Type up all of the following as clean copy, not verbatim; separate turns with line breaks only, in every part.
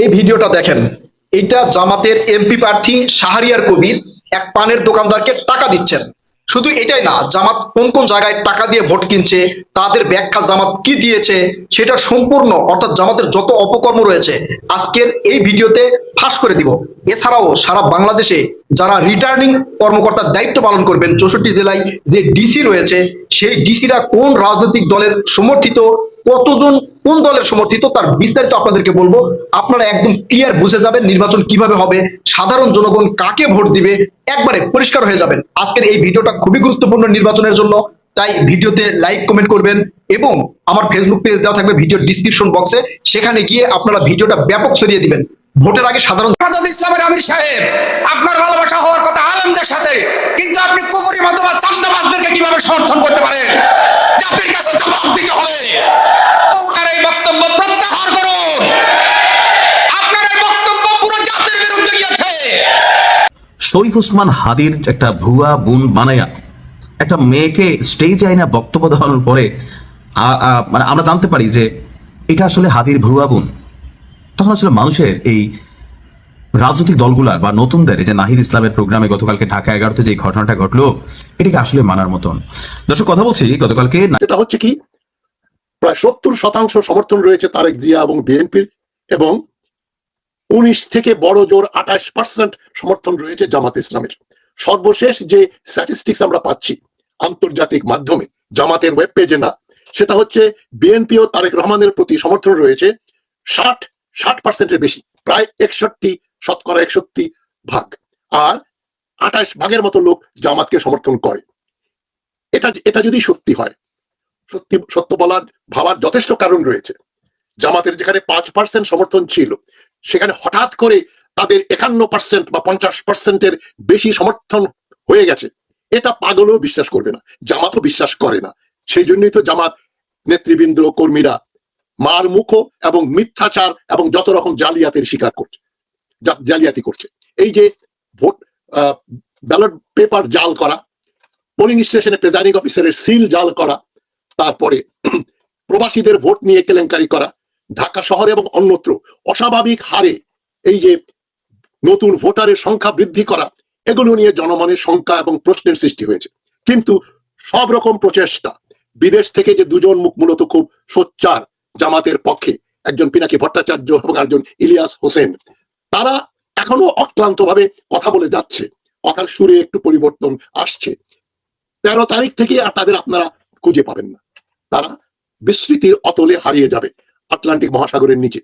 এই ভিডিওটা দেখেন। এটা জামাতের এমপি প্রার্থী শাহরিয়ার কবির এক পানের দোকানদারকে টাকা দিচ্ছেন। শুধু এটাই না, জামাত কোন কোন জায়গায় টাকা দিয়ে ভোট কিনছে, তাদের ব্যাখ্যা জামাত কি দিয়েছে সেটা সম্পূর্ণ, অর্থাৎ জামাতের যত অপকর্ম রয়েছে আজকের এই ভিডিওতে ফাঁস করে দিব। এছাড়াও সারা বাংলাদেশে যারা রিটার্নিং কর্মকর্তার দায়িত্ব পালন করবেন, 64 জেলায় যে ডিসি রয়েছে, সেই ডিসিরা কোন রাজনৈতিক দলের সমর্থিত, কতজন কোন দলের সমর্থিত, তার বিস্তারিত আপনাদেরকে বলবো। আপনারা একদম ক্লিয়ার বুঝে যাবেন নির্বাচন কিভাবে হবে, সাধারণ জনগণ কাকে ভোট দিবে, একবারে পরিষ্কার হয়ে যাবেন। আজকের এই ভিডিওটা খুবই গুরুত্বপূর্ণ নির্বাচনের জন্য, তাই ভিডিওতে লাইক কমেন্ট করবেন এবং আমার ফেসবুক পেজ দেওয়া থাকবে ভিডিও ডিসক্রিপশন বক্সে, সেখানে গিয়ে আপনারা ভিডিওটা ব্যাপক ছড়িয়ে দিবেন। ভোটের আগে সাধারণ
ইসলামের আমির সাহেব, আপনার ভালোবাসা হওয়ার কথা আলেমদের সাথে, কিন্তু আপনি কুফরি মতবাদ চান্দাবাজদেরকে কিভাবে সমর্থন করতে পারেন? জাতির কাছে জবাব দিতে হবে। আপনার এই বক্তব্য প্রত্যাহার করুন। আপনার এই বক্তব্য পুরো জাতির বিরুদ্ধে গিয়েছে।
শরীফ ওসমান হাদির একটা ভুয়া বোন বানায়া একটা মেয়েকে স্টেজে আইনা বক্তব্য দেওয়ার পরে মানে আমরা জানতে পারি যে এটা আসলে হাদির ভুয়া বোন। তখন আসলে মানুষের এই রাজনৈতিক দলগুলার বা নতুনদের, এই যে নাহিদ ইসলামের প্রোগ্রামে গতকালকে ঢাকা 11তে যে ঘটনাটা ঘটলো, এটাকে আসলে মানার মতন। দর্শক, কথা বলছি গতকালকে
এটা হচ্ছে কি, প্রায় 70% সমর্থন রয়েছে তারেক জিয়া এবং বিএনপির, এবং 19 থেকে বড় জোর 28% সমর্থন রয়েছে জামাত ইসলামের। সর্বশেষ যে স্ট্যাটিস্টিক্স আমরা পাচ্ছি আন্তর্জাতিক মাধ্যমে, জামাতের ওয়েব পেজে না, সেটা হচ্ছে বিএনপি ও তারেক রহমানের প্রতি সমর্থন রয়েছে 60% বেশি, প্রায় 61% আর 28% মতো লোক জামাতকে সমর্থন করে। এটা যদি সত্যি হয়, সত্য বলার ভাবার যথেষ্ট কারণ রয়েছে। জামাতের যেখানে 5% সমর্থন ছিল, সেখানে হঠাৎ করে তাদের 51% বা 50%-এর বেশি সমর্থন হয়ে গেছে। এটা পাগলও বিশ্বাস করবে না, জামাতও বিশ্বাস করে না। সেই জন্যই তো জামাত নেতৃবৃন্দ, কর্মীরা মার মুখ এবং মিথ্যাচার এবং যত রকম জালিয়াতি করছে। এই যে ভোট ব্যালট পেপার জাল করা, পোলিং স্টেশনে প্রেজাইডিং অফিসারের সিল জাল করা, তারপরে প্রবাসীদের ভোট নিয়ে কেলেঙ্কারি করা, ঢাকা শহরে এবং অন্যত্র অস্বাভাবিক হারে এই যে নতুন ভোটারের সংখ্যা বৃদ্ধি করা, এগুলো নিয়ে জনমনের শঙ্কা এবং প্রশ্নের সৃষ্টি হয়েছে। কিন্তু সব রকম প্রচেষ্টা, বিদেশ থেকে যে দুজন মুখ মূলত খুব সোচ্চার জামাতের পক্ষে, একজন পিনাকি ভট্টাচার্য এবং একজন ইলিয়াস হোসেন, তারা এখনো অক্লান্ত ভাবে কথা বলে যাচ্ছে। কথার সুরে একটু পরিবর্তন আসছে। 13 তারিখ থেকে আর তাদের আপনারা খুঁজে পাবেন না। তারা বিস্মৃতির অতলে হারিয়ে যাবে আটলান্টিক মহাসাগরের নিচে,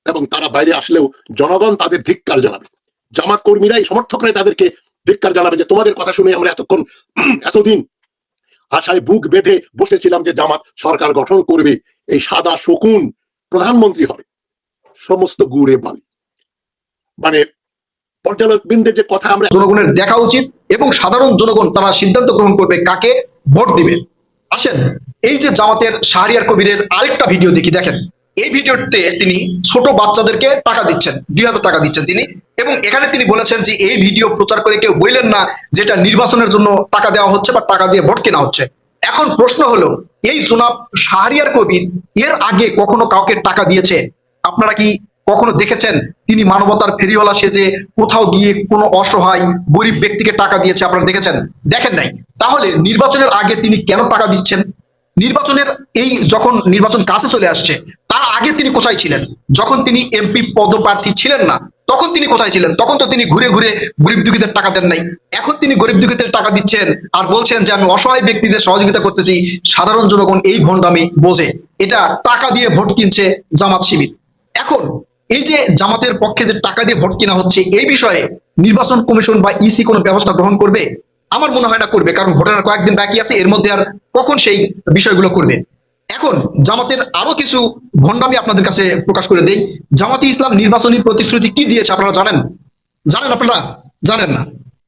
এবং তারা বাইরে আসলেও জনগণ তাদের ধিক্কার জানাবে। জামাত কর্মীরাই, সমর্থকরাই তাদেরকে ধিক্কার জানাবে যে তোমাদের কথা শুনে আমরা এতদিন আশায় বুক বেঁধে বসেছিলাম যে জামাত সরকার গঠন করবে, এই সাদা শকুন প্রধানমন্ত্রী হবে। সমস্ত গুড়ে বালি। মানে পর্যালোকবৃন্দের যে কথা আমরা
জনগণের দেখা উচিত এবং সাধারণ জনগণ তারা সিদ্ধান্ত গ্রহণ করবে কাকে ভোট দিবে। আসেন, এই যে জামাতের শাহরিয়ার কবিরের আরেকটা ভিডিও দেখি। দেখেন, এই ভিডিওতে তিনি ছোট বাচ্চাদেরকে টাকা দিচ্ছেন, 2000 টাকা দিচ্ছেন তিনি, এবং এখানে তিনি বলেছেন যে এই ভিডিও প্রচার করে কেউ বললেন না যেটা নির্বাচনের জন্য টাকা দেওয়া হচ্ছে বা টাকা দিয়ে ভোট কেনা হচ্ছে। এখন প্রশ্ন হলো, এই জনাব শাহরিয়ার কবির এর আগে কখনো কাউকে টাকা দিয়েছে? আপনারা কি কখনো দেখেছেন তিনি মানবতার ফেরিওয়ালা সেজে কোথাও গিয়ে কোনো অসহায় গরিব ব্যক্তিকে টাকা দিয়েছে? আপনারা দেখেছেন? দেখেন নাই। তাহলে নির্বাচনের আগে তিনি কেন টাকা দিচ্ছেন? নির্বাচনের এই যখন নির্বাচন কাছে চলে আসছে, তার আগে তিনি কোথায় ছিলেন? যখন তিনি এমপি পদপ্রার্থী ছিলেন না, তখন তিনি কোথায় ছিলেন? তখন তো তিনি ঘুরে ঘুরে গরিব দুঃখীদের টাকা দেন নাই। এখন তিনি গরিব দুঃখীদের টাকা দিচ্ছেন আর বলছেন যে আমি অসহায় ব্যক্তিদের সহযোগিতা করতেছি। সাধারণ জনগণ এই ভণ্ডামি বোঝে। এটা টাকা দিয়ে ভোট কিনছে জামাত শিবির। এখন এই যে জামাতের পক্ষে যে টাকা দিয়ে ভোট কিনা হচ্ছে, এই বিষয়ে নির্বাচন কমিশন বা ইসি কোনো ব্যবস্থা গ্রহণ করবে? আমার মনে হয় না করবে, কারণ ভোটের কয়েকদিন বাকি আছে, এর মধ্যে আর কখন সেই বিষয়গুলো করবে। এখন জামাতের আরো কিছু ভণ্ডামি আপনাদের কাছে প্রকাশ করে দেই। জামাতি ইসলাম নির্বাচনী প্রতিশ্রুতি কি দিয়েছে আপনারা জানেন? আপনারা জানেন না,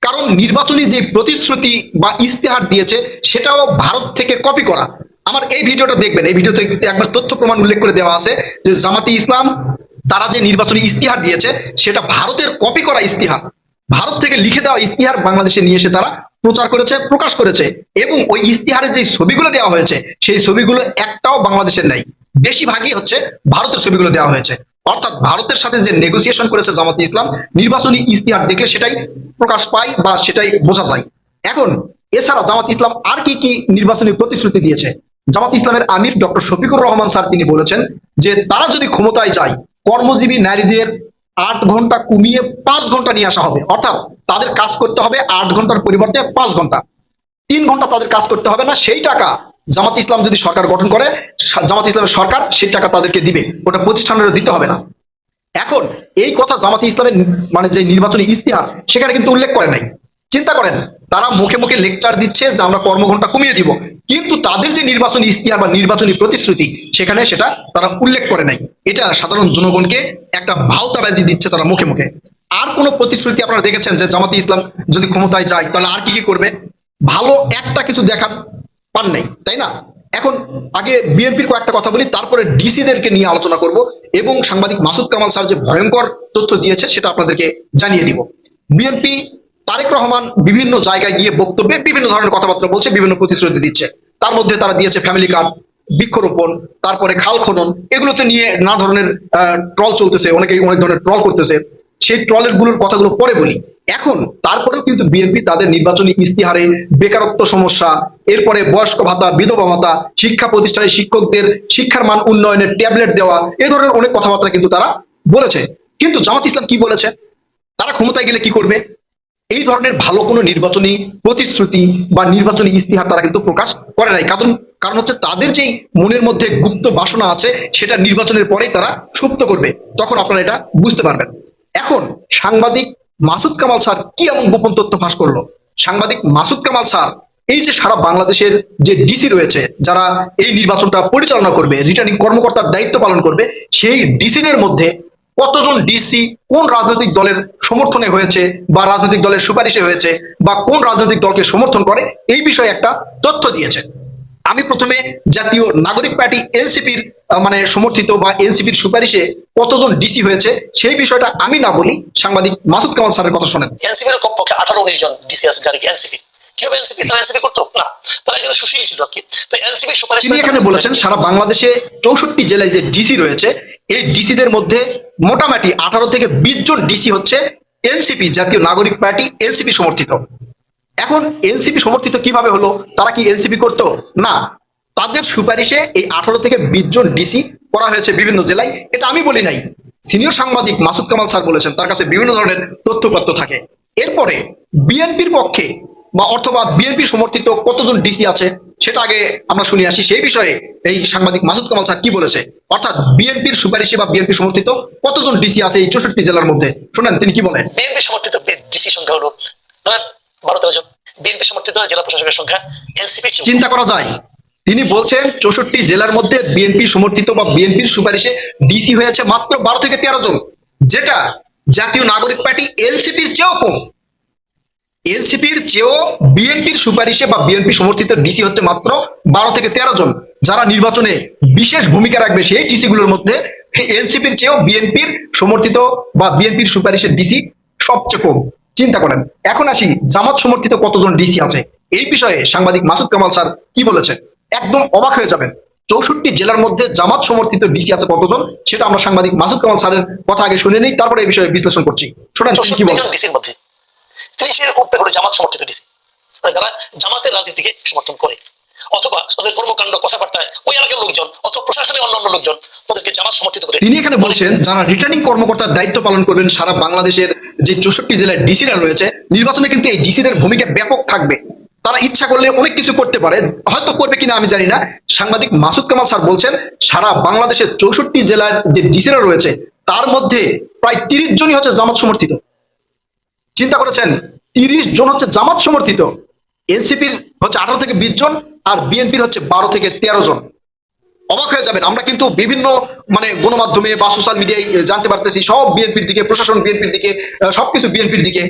কারণ নির্বাচনী যে প্রতিশ্রুতি বা ইস্তেহার দিয়েছে সেটাও ভারত থেকে কপি করা। আমার এই ভিডিওটা দেখবেন, এই ভিডিওতে একবার তথ্য প্রমাণ উল্লেখ করে দেওয়া আছে যে জামাতি ইসলাম তারা যে নির্বাচনী ইস্তিহার দিয়েছে সেটা ভারতের কপি করা ইস্তিহার, ভারত থেকে লিখে দেওয়া ইস্তিহার বাংলাদেশে নিয়ে এসে তারা প্রচার করেছে, প্রকাশ করেছে। এবং ওই ইস্তিহারে যে ছবিগুলো দেওয়া হয়েছে সেই ছবিগুলো একটাও বাংলাদেশের নাই, বেশিরভাগই হচ্ছে ভারতের ছবিগুলো দেওয়া হয়েছে। অর্থাৎ ভারতের সাথে যে নেগোসিয়েশন করেছে জামাতে ইসলাম, নির্বাচনী ইস্তিহার দেখলে সেটাই প্রকাশ পায় বা সেটাই বোঝা যায়। এখন এছাড়া জামাত ইসলাম আর কি কি নির্বাচনী প্রতিশ্রুতি দিয়েছে? জামাত ইসলামের আমির ডক্টর শফিকুর রহমান স্যার তিনি বলেছেন যে তারা যদি ক্ষমতায় যায়, কর্মজীবী নারীদের 8 ঘন্টা কমিয়ে 5 ঘন্টা নিয়ে আসা হবে। অর্থাৎ তাদের কাজ করতে হবে 8 ঘন্টার পরিবর্তে 5 ঘন্টা, 3 ঘন্টা তাদের কাজ করতে হবে না। সেই টাকা জামাত ইসলাম যদি সরকার গঠন করে, জামাত ইসলামের সরকার সেই টাকা তাদেরকে দিবে, ওটা প্রতিষ্ঠানেরও দিতে হবে না। এখন এই কথা জামাতে ইসলামের মানে যে নির্বাচনী ইস্তিহার সেখানে কিন্তু উল্লেখ করে নাই। চিন্তা করেন, তারা মুখে মুখে লেকচার দিচ্ছে যে আমরা কর্মঘণ্টা কমিয়ে দিব, কিন্তু তাদের যে নির্বাচনী ইস্তিহার বা নির্বাচনী প্রতিশ্রুতি সেখানে সেটা তারা উল্লেখ করে নাই। এটা সাধারণ জনগণকে একটা ভাওতাবাজি দিচ্ছে তারা মুখে মুখে। আর কোন প্রতিশ্রুতি আপনারা দেখেছেন যে জামাতে ইসলাম যদি ক্ষমতায় যায় তাহলে আর কি কি করবে? ভালো একটা কিছু দেখার পান নাই, তাই না? এখন আগে বিএনপির কয়েকটা কথা বলি, তারপরে ডিসিদেরকে নিয়ে আলোচনা করব এবং সাংবাদিক মাসুদ কামাল স্যার যে ভয়ঙ্কর তথ্য দিয়েছে সেটা আপনাদেরকে জানিয়ে দিব। বিএনপি তারেক রহমান বিভিন্ন জায়গায় গিয়ে বক্তব্যে বিভিন্ন ধরনের কথাবার্তা বলছে, বিভিন্ন প্রতিশ্রুতি দিচ্ছে। তার মধ্যে তারা দিয়েছে ফ্যামিলি কার্ড, বৃক্ষরোপণ, তারপরে খাল খনন, এগুলোতে নিয়ে নানা ধরনের ট্রল চলতেছে, অনেকেই অনেক ধরনের ট্রল করতেছে। সেই ট্রলের গুলোর কথাগুলো পরে বলি। এখন তারপরেও কিন্তু বিএনপি তাদের নির্বাচনী ইস্তিহারে বেকারত্ব সমস্যা, এরপরে বয়স্ক ভাতা, বিধবা ভাতা, শিক্ষা প্রতিষ্ঠানে শিক্ষকদের শিক্ষার মান উন্নয়নের ট্যাবলেট দেওয়া, এ ধরনের অনেক কথাবার্তা কিন্তু তারা বলেছে। কিন্তু জামাত ইসলাম কি বলেছে? তারা ক্ষমতায় গেলে কি করবে? এই ধরনের ভালো কোনো নির্বাচনী প্রতিশ্রুতি বা নির্বাচনী ইস্তিহার তারা কিন্তু প্রকাশ করে নাই। কারণ হচ্ছে তাদের যেই মনের মধ্যে গুপ্ত বাসনা আছে সেটা নির্বাচনের পরেই তারা সুপ্ত করবে, তখন আপনারা এটা বুঝতে পারবেন। এখন সাংবাদিক মাসুদ কামাল স্যার কি এমন গোপন তথ্য ফাঁস করলো? সাংবাদিক মাসুদ কামাল স্যার এই যে সারা বাংলাদেশের যে ডিসি রয়েছে, যারা এই নির্বাচনটা পরিচালনা করবে, রিটার্নিং কর্মকর্তার দায়িত্ব পালন করবে, সেই ডিসিদের মধ্যে কতজন ডিসি কোন রাজনৈতিক দলের সমর্থনে হয়েছে বা রাজনৈতিক দলের সুপারিশে হয়েছে বা কোন রাজনৈতিক দলকে সমর্থন করে, এই বিষয়ে একটা তথ্য দিয়েছে। আমি প্রথমে জাতীয় নাগরিক পার্টি এনসিপির মানে সমর্থিত বা এনসিপির সুপারিশে কতজন ডিসি হয়েছে সেই বিষয়টা আমি না বলি, সাংবাদিক মাসুদ কামাল স্যারের কথা শোনেন।
এনসিপির কমপক্ষে 18-19 জন ডিসি আছে যারা এনসিপি। কিভাবে এনসিপি? তারা এনসিপি করতো না, তারা এখানে সুশীল ছিল আর কি। তো এনসিপি সুপারিশ
তিনি এখানে বলেছেন সারা বাংলাদেশে 64 জেলায় যে ডিসি রয়েছে, এই ডিসিদের মধ্যে মোটামুটি 18 থেকে 20 জন ডিসি হচ্ছে এনসিপি, জাতীয় নাগরিক পার্টি এনসিপি সমর্থিত। এখন এনসিপি সমর্থিত কিভাবে হলো? তারা কি এনসিপি করতো না? তাদের সুপারিশে এই 18 থেকে 20 জন ডিসি করা হয়েছে বিভিন্ন জেলায়। এটা আমি বলি নাই, সিনিয়র সাংবাদিক মাসুদ কামাল স্যার বলেছেন, তার কাছে বিভিন্ন ধরনের তথ্যপত্র থাকে। এরপরে বিএনপির পক্ষে বা অথবা বিএনপি সমর্থিত কতজন ডিসি আছে সেটা আগে আমরা শুনে আসি। সেই বিষয়ে এই সাংবাদিক মাসুদ কামাল স্যার কি বলেছে, অর্থাৎ বিএনপির সুপারিশে বা বিএনপি সমর্থিত কতজন ডিসি আছে এই 64 জেলার মধ্যে, শুনেন তিনি কি বলেন।
বিএনপি সমর্থিত ডিসি সংখ্যা হলো ধরেন 12-13 জন। বিএনপি সমর্থিত জেলা প্রশাসকের সংখ্যা এনসিপি।
চিন্তা করা যায়, তিনি বলছেন 64 জেলার মধ্যে বিএনপি সমর্থিত বা বিএনপির সুপারিশে ডিসি হয়েছে মাত্র 12 থেকে 13 জন, যেটা জাতীয় নাগরিক পার্টি এনসিপির চেয়েও কম। এনসিপির চেয়েও বিএনপির সুপারিশে বা বিএনপি সমর্থিত ডিসি হচ্ছে মাত্র 12 থেকে 13 জন, যারা নির্বাচনে বিশেষ ভূমিকা রাখবে সেই ডিসি গুলোর মধ্যে এনসিপির চেয়েও বিএনপির সমর্থিত বা বিএনপির সুপারিশের ডিসি সবচেয়ে কম। চিন্তা করেন। এখন আসি জামাত সমর্থিত কতজন ডিসি আছে, এই বিষয়ে সাংবাদিক মাসুদ কামাল স্যার কি বলেছে, একদম অবাক হয়ে যাবেন। 64 জেলার মধ্যে জামাত সমর্থিত ডিসি আছে কতজন, সেটা আমরা সাংবাদিক মাসুদ কামাল স্যারের কথা আগে শুনে নিই, তারপরে এই বিষয়ে বিশ্লেষণ করছি। শোনেন তিনি কি বলেন।
ডিসির মধ্যে 30-এর উপরে হলো জামাত সমর্থিত ডিসি, মানে যারা জামাতের রাজনীতিকে সমর্থন করে অথবা তাদের কর্মকাণ্ড কথাবার্তায় ওই এলাকার লোকজন অথবা প্রশাসনের অন্যান্য লোকজন তাদেরকে জামাত সমর্থিত করে।
তিনি এখানে বলছেন যারা রিটার্নিং কর্মকর্তার দায়িত্ব পালন করবেন সারা বাংলাদেশের যে 64 জেলার ডিসিরা রয়েছে, নির্বাচনে কিন্তু এই ডিসিদের ভূমিকা ব্যাপক থাকবে। তারা ইচ্ছা করলে অনেক কিছু করতে পারে, হয়তো করবে কিনা আমি জানি না। সাংবাদিক মাসুদ কামাল স্যার বলছেন সারা বাংলাদেশের 64 জেলার যে ডিসিরা রয়েছে তার মধ্যে প্রায় 30 জনই হচ্ছে জামাত সমর্থিত। চিন্তা করেছেন, 30 জন হচ্ছে জামাত সমর্থিত। এনসিপির হচ্ছে 18 থেকে 20 জন আর বিএনপির হচ্ছে 12 থেকে 13 জন। অবাক হয়ে যাবেন, আমরা কিন্তু বিভিন্ন মানে গণমাধ্যমে বা সোশ্যাল মিডিয়ায় জানতে পারতেছি সব বিএনপির দিকে, প্রশাসন বিএনপির দিকে, সবকিছু বিএনপির দিকে,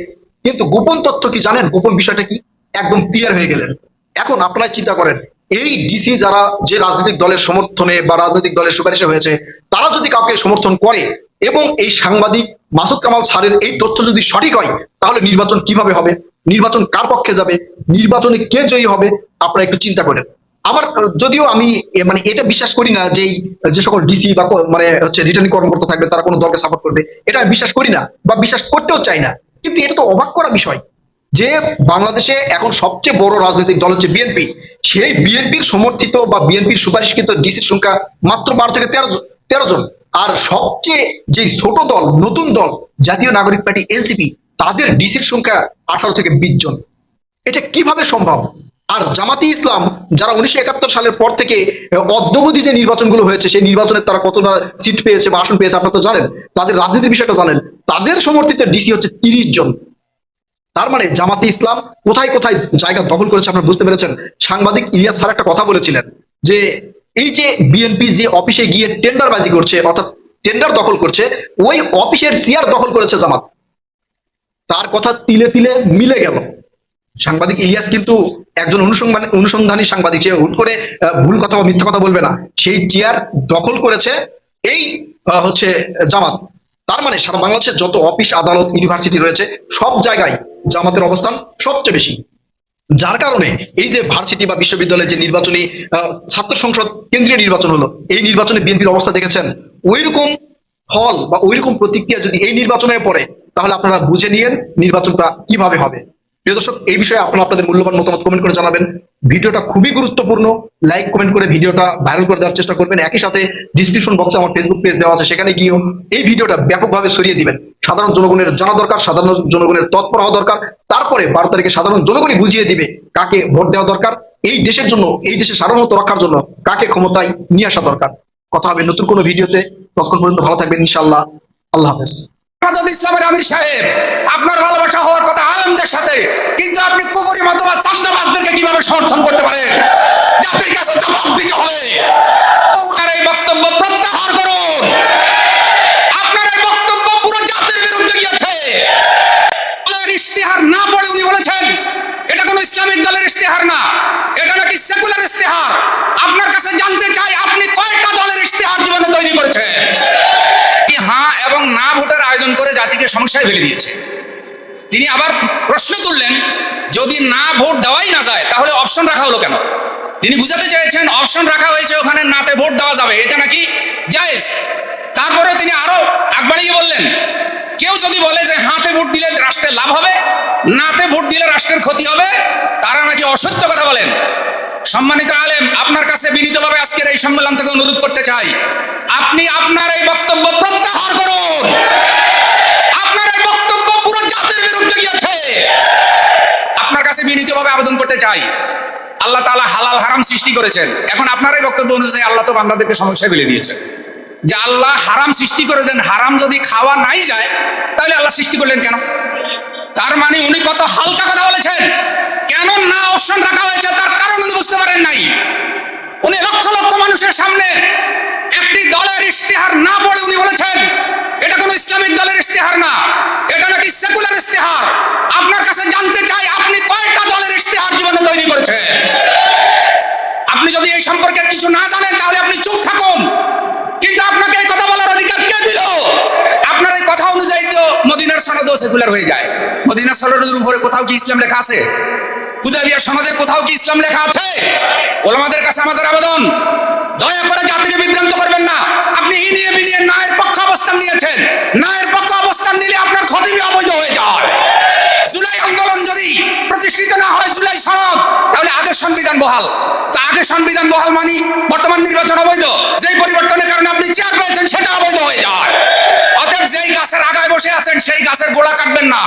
কিন্তু গোপন তথ্য কি জানেন? গোপন বিষয়টা কি একদম ক্লিয়ার হয়ে গেলেন। এখন আপনারা চিন্তা করেন, এই ডিসি যারা যে রাজনৈতিক দলের সমর্থনে বা রাজনৈতিক দলের সুপারিশে হয়েছে, তারা যদি কাউকে সমর্থন করে এবং এই সাংবাদিক মাসুদ কামাল স্যারের এই তথ্য যদি সঠিক হয়, তাহলে নির্বাচন কিভাবে হবে, নির্বাচন কার পক্ষে যাবে, নির্বাচনে কে জয়ী হবে, আপনারা একটু চিন্তা করেন। আমার যদিও আমি মানে এটা বিশ্বাস করি না যে যে সকল ডিসি বা মানে হচ্ছে রিটার্নিং কর্মকর্তা থাকবে তারা কোনো দলকে সাপোর্ট করবে, এটা আমি বিশ্বাস করি না বা বিশ্বাস করতেও চাই না। কিন্তু এটা তো অবাক করা বিষয় যে বাংলাদেশে এখন সবচেয়ে বড় রাজনৈতিক দল হচ্ছে বিএনপি, সেই বিএনপির সমর্থিত বা বিএনপির সুপারিশকৃত ডিসির সংখ্যা মাত্র 12 থেকে 13 জন। আর সবচেয়ে যে ছোট দল, নতুন দল জাতীয় নাগরিক পার্টি এনসিপি, তাদের ডিসির সংখ্যা 18 থেকে 20 জন। এটা কিভাবে সম্ভব? আর জামাতি ইসলাম যারা 1971 সালের পর থেকে অদ্যাবধি যে নির্বাচনগুলো হয়েছে সেই নির্বাচনে তারা কতটা সিট পেয়েছে বা আসন পেয়েছে আপনারা তো জানেন, তাদের রাজনীতির বিষয়টা জানেন, তাদের সমর্থিত ডিসি হচ্ছে 30 জন। তার মানে জামাতি ইসলাম কোথায় কোথায় জায়গা দখল করেছে আপনারা বুঝতে পেরেছেন। সাংবাদিক ইলিয়াস স্যার একটা কথা বলেছিলেন যে এই যে বিএনপি যে অফিসে গিয়ে টেন্ডারবাজি করছে অর্থাৎ টেন্ডার দখল করছে, ওই অফিসের চেয়ার দখল করেছে জামাত। তার কথা তিলে তিলে মিলে গেল। সাংবাদিক ইলিয়াস কিন্তু একজন অনুসন্ধানী সাংবাদিক, সে হুট করে ভুল কথা বা মিথ্যা কথা বলবে না। সেই চেয়ার দখল করেছে এই হচ্ছে জামাত। তার মানে সারা বাংলাদেশের যত অফিস আদালত ইউনিভার্সিটি রয়েছে সব জায়গায় জামাতের অবস্থান সবচেয়ে বেশি। যার কারণে এই যে ভার্সিটি বা বিশ্ববিদ্যালয়ে যে নির্বাচনী ছাত্র সংসদ কেন্দ্রীয় নির্বাচন হলো, এই নির্বাচনে বিএনপির অবস্থা দেখেছেন। ওইরকম ফল বা ওইরকম প্রতিক্রিয়া যদি এই নির্বাচনে পড়ে তাহলে আপনারা বুঝে নিয়েন নির্বাচনটা কিভাবে হবে। প্রিয় দর্শক, এই বিষয়ে আপনারা আপনাদের মূল্যবান মতামত কমেন্ট করে জানাবেন। ভিডিওটা খুবই গুরুত্বপূর্ণ, লাইক কমেন্ট করে ভিডিওটা ভাইরাল করে দেওয়ার চেষ্টা করবেন। একই সাথে ডিসক্রিপশন বক্সে আমার ফেসবুক পেজ দেওয়া আছে, সেখানে গিয়েও এই ভিডিওটা ব্যাপকভাবে ছড়িয়ে দিবেন। সাধারণ জনগণের জানা দরকার, সাধারণ জনগণের তৎপর হওয়া দরকার। তারপরে 12 তারিখে সাধারণ জনগণই বুঝিয়ে দিবে কাকে ভোট দেওয়া দরকার, এই দেশের জন্য, এই দেশের সার্বভৌমত্ব রক্ষার জন্য কাকে ক্ষমতায় নিয়ে আসা দরকার। কথা হবে নতুন কোনো ভিডিওতে, ততক্ষণ পর্যন্ত ভালো থাকবেন ইনশাআল্লাহ। আল্লাহ হাফেজ।
হেফাজত ইসলামের আমির সাহেব, আপনার ভালোবাসা হওয়ার কথা আলেমদের সাথে, কিন্তু আপনি কুফরি মতবাদ চান্দাবাজদেরকে কিভাবে সমর্থন করতে পারেন? জাতির কাছে জবাব দিতে হবে। আপনার এই বক্তব্য প্রত্যাহার করুন। আপনার এই বক্তব্য পুরো জাতির বিরুদ্ধে গিয়েছে। দলের ইশতেহার না পড়ে উনি বলেছেন এটা কোনো ইসলামিক দলের ইশতেহার না, এটা নাকি সেকুলার ইশতেহার। আপনার কাছে জানতে চাই আপনি কয়টা দলের ইশতেহার জীবনে তৈরি করেছেন? হ্যাঁ এবং না ভোটের আয়োজন করে জাতিকে সমস্যায় ফেলে দিয়েছে। তিনি আবার প্রশ্ন তুললেন যদি না ভোট দেওয়াই না যায় তাহলে অপশন রাখা হলো কেন? তিনি বুঝাতে চাইছেন অপশন রাখা হয়েছে ওখানে নাতে ভোট দেওয়া যাবে, এটা নাকি জায়েজ। তারপরে তিনি আরো আগবাড়িয়ে বললেন কেউ যদি বলে যে হাতে ভোট দিলে রাষ্ট্রের লাভ হবে, নাতে ভোট দিলে রাষ্ট্রের ক্ষতি হবে, তারা নাকি অসত্য কথা বলেন। সম্মানিত আলেম, আপনার কাছে বিনীতভাবে আজকের এই সম্মেলন থেকে অনুরোধ করতে চাই আপনি আপনার এই বক্তব্য প্রত্যাহার করুন। আপনার এই বক্তব্য পুরো জাতির বিরুদ্ধে গিয়েছে। আপনার কাছে বিনীতভাবে আবেদন করতে চাই, আল্লাহ তাআলা হালাল হারাম সৃষ্টি করেছেন, এখন আপনার এই বক্তব্য অনুযায়ী আল্লাহ তো বান্দাদেরকে সমস্যায় ফেলে দিয়েছেন যে আল্লাহ হারাম সৃষ্টি করে দেন, হারাম যদি খাওয়া নাই যায় তাহলে আল্লাহ সৃষ্টি করলেন কেন? তার মানে উনি কত হালকা কথা বলেছেন। কেন না অপশন রাখা হয়েছে তার কারণ উনি বুঝতে পারেন নাই। উনি লক্ষ লক্ষ মানুষের সামনে একটি দলের ইশতেহার না পড়ে উনি বলেছেন এটা কোনো ইসলামিক দলের ইশতেহার না, এটা নাকি সেকুলার ইশতেহার। আপনার কাছে জানতে চাই আপনি কয়টা দলের ইশতেহার জীবনে তৈরি করেছেন? আপনি যদি এই সম্পর্কে কিছু না জানেন তাহলে আপনি চুপ থাকুন, কিন্তু আপনাকে এই কথা বলার অধিকার কে দিল? আপনার এই কথা অনুযায়ী তো মদিনার সনদও সেকুলার হয়ে যায়। মদিনার সনদের উপরে কোথাও কি ইসলাম লেখা আছে? হুদায়বিয়ার সনদে কোথাও কি ইসলাম লেখা আছে? ওলামাদের কাছে আমাদের আবেদন, দয়া করে জাতিকে বিভ্রান্ত করবেন না। আপনি ইনিয়ে বিনিয়ে নায়ের পক্ষে অবস্থান নিয়েছেন, নায়ের পক্ষে অবস্থান নিলে আপনার ক্ষতি অবৈধ হয়ে যায়। জুলাই আন্দোলন যদি প্রতিষ্ঠিত না হয়, জুলাই সনদ, তাহলে আগের সংবিধান বহাল। তো আগের সংবিধান বহাল মানি বর্তমান নির্বাচন অবৈধ। যেই পরিবর্তনের কারণে আপনি চেয়ার পেয়েছেন সেটা অবৈধ হয়ে যায়। অতএব যেই গাছের আগায় বসে আছেন সেই গাছের গোড়া কাটবেন না।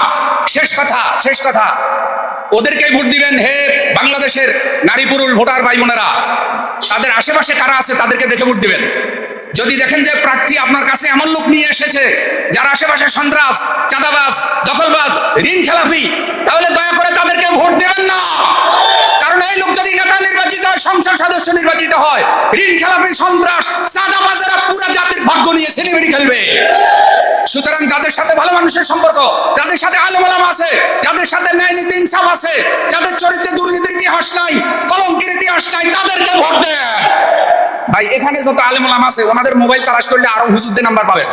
শেষ কথা, শেষ কথা, ওদেরকেই ভোট দিবেন। হে বাংলাদেশের নারী পুরুষ ভোটার ভাই বোনেরা, তাদের আশেপাশে কারা আছে তাদেরকে দেখে ভোট দিবেন। যদি দেখেন যে প্রার্থী আপনার কাছে এমন লোক নিয়ে এসেছে যারা আশেপাশে সন্ত্রাস, চাঁদাবাজ, দখলবাজ, ঋণ খেলাফি, তাহলে দয়া করে তাদেরকে ভোট দেবেন না। কারণ এই লোক যদি নেতা নির্বাচিত হয়, সংসদ সদস্য নির্বাচিত হয়, ঋণ খেলাফি, সন্ত্রাস, চাঁদাবাজেরা পুরো জাতির ভাগ্য নিয়ে সিনেমিনি খেলবে। সুতরাং যাদের সাথে ভালো মানুষের সম্পর্ক, যাদের সাথে আলেম ওলামা আছে, যাদের সাথে ন্যায় নীতি ইনসাফ আছে, যাদের চরিত্রে দুর্নীতির ইতিহাস নাই, কলঙ্কের ইতিহাস নাই, তাদেরকে ভোট দেন। ভাই এখানে যত আলেম ওলামা আছে ওনাদের মোবাইল তালাশ করলে আরো হুজুরদের নাম্বার পাবেন।